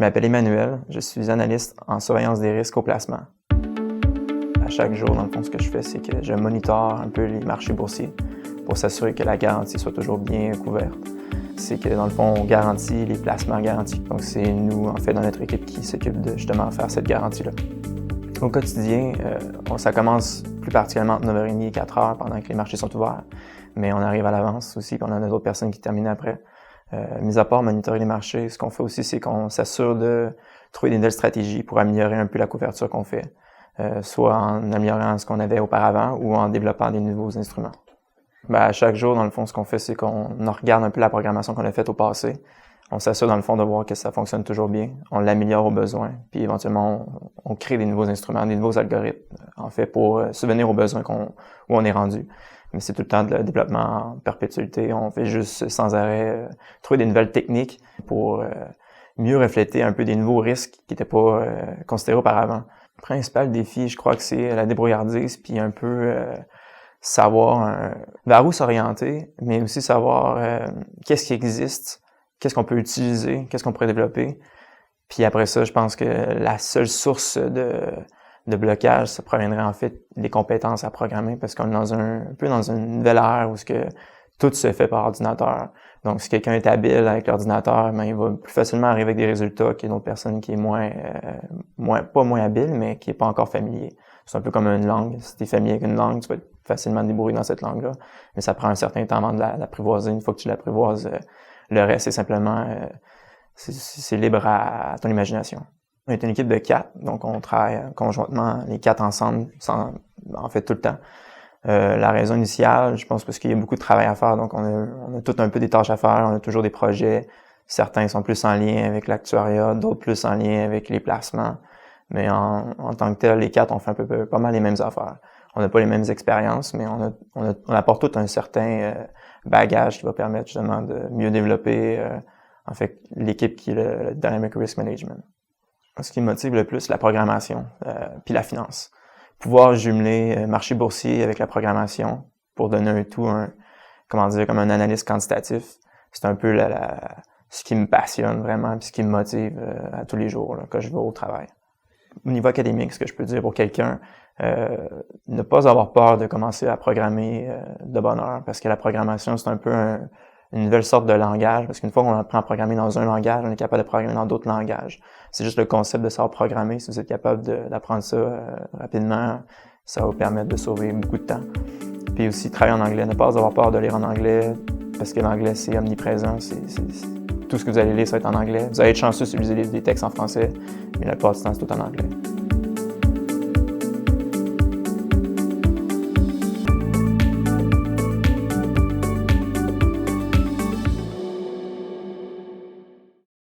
m'appelle Emmanuel, je suis analyste en surveillance des risques au placement. À chaque jour, dans le fond, ce que je fais, c'est que je monitore un peu les marchés boursiers pour s'assurer que la garantie soit toujours bien couverte. C'est que, dans le fond, on garantit les placements garantis. Donc, c'est nous, en fait, dans notre équipe qui s'occupe de justement faire cette garantie-là. Au quotidien, ça commence plus particulièrement entre 9h30 et 4h pendant que les marchés sont ouverts. Mais on arrive à l'avance aussi, puis on a d'autres personnes qui terminent après. Mis à part monitorer les marchés, ce qu'on fait aussi, c'est qu'on s'assure de trouver des nouvelles stratégies pour améliorer un peu la couverture qu'on fait, soit en améliorant ce qu'on avait auparavant ou en développant des nouveaux instruments. À chaque jour, dans le fond, ce qu'on fait, c'est qu'on regarde un peu la programmation qu'on a faite au passé. On s'assure, dans le fond, de voir que ça fonctionne toujours bien. On l'améliore au besoin, puis éventuellement, on crée des nouveaux instruments, des nouveaux algorithmes, en fait, pour subvenir aux besoins où on est rendu. Mais c'est tout le temps de le développement en perpétuité. On fait juste sans arrêt trouver des nouvelles techniques pour mieux refléter un peu des nouveaux risques qui n'étaient pas considérés auparavant. Le principal défi, je crois que c'est la débrouillardise, puis un peu savoir vers où s'orienter, mais aussi savoir qu'est-ce qui existe, qu'est-ce qu'on peut utiliser, qu'est-ce qu'on pourrait développer. Puis après ça, je pense que la seule source de blocage, ça proviendrait en fait des compétences à programmer parce qu'on est un peu dans une nouvelle ère où tout se fait par ordinateur. Donc, si quelqu'un est habile avec l'ordinateur, il va plus facilement arriver avec des résultats qu'une autre personne qui est pas moins habile, mais qui est pas encore familier. C'est un peu comme une langue. Si tu es familier avec une langue, tu vas être facilement débrouillé dans cette langue-là. Mais ça prend un certain temps avant de l'apprivoiser. Une fois que tu l'apprivoises, le reste, c'est simplement c'est libre à ton imagination. On est une équipe de 4, donc on travaille conjointement, les 4 ensemble, en fait tout le temps. La raison initiale, je pense parce qu'il y a beaucoup de travail à faire, donc on a tout un peu des tâches à faire, on a toujours des projets. Certains sont plus en lien avec l'actuariat, d'autres plus en lien avec les placements. Mais en tant que tel, les 4, on fait pas mal les mêmes affaires. On n'a pas les mêmes expériences, mais on apporte tout un certain bagage qui va permettre justement de mieux développer en fait l'équipe qui est le Dynamic Risk Management. Ce qui me motive le plus, la programmation, puis la finance. Pouvoir jumeler marché boursier avec la programmation pour donner un tout, comme un analyste quantitatif, c'est un peu ce qui me passionne vraiment, puis ce qui me motive à tous les jours là, quand je vais au travail. Au niveau académique, ce que je peux dire pour quelqu'un, ne pas avoir peur de commencer à programmer de bonne heure, parce que la programmation, c'est un peu une nouvelle sorte de langage, parce qu'une fois qu'on apprend à programmer dans un langage, on est capable de programmer dans d'autres langages. C'est juste le concept de savoir programmer. Si vous êtes capable d'apprendre ça rapidement, ça va vous permettre de sauver beaucoup de temps. Puis aussi, travailler en anglais. Ne pas avoir peur de lire en anglais, parce que l'anglais, c'est omniprésent. Tout ce que vous allez lire, ça va être en anglais. Vous allez être chanceux d'utiliser des textes en français, mais la plupart du temps, c'est tout en anglais.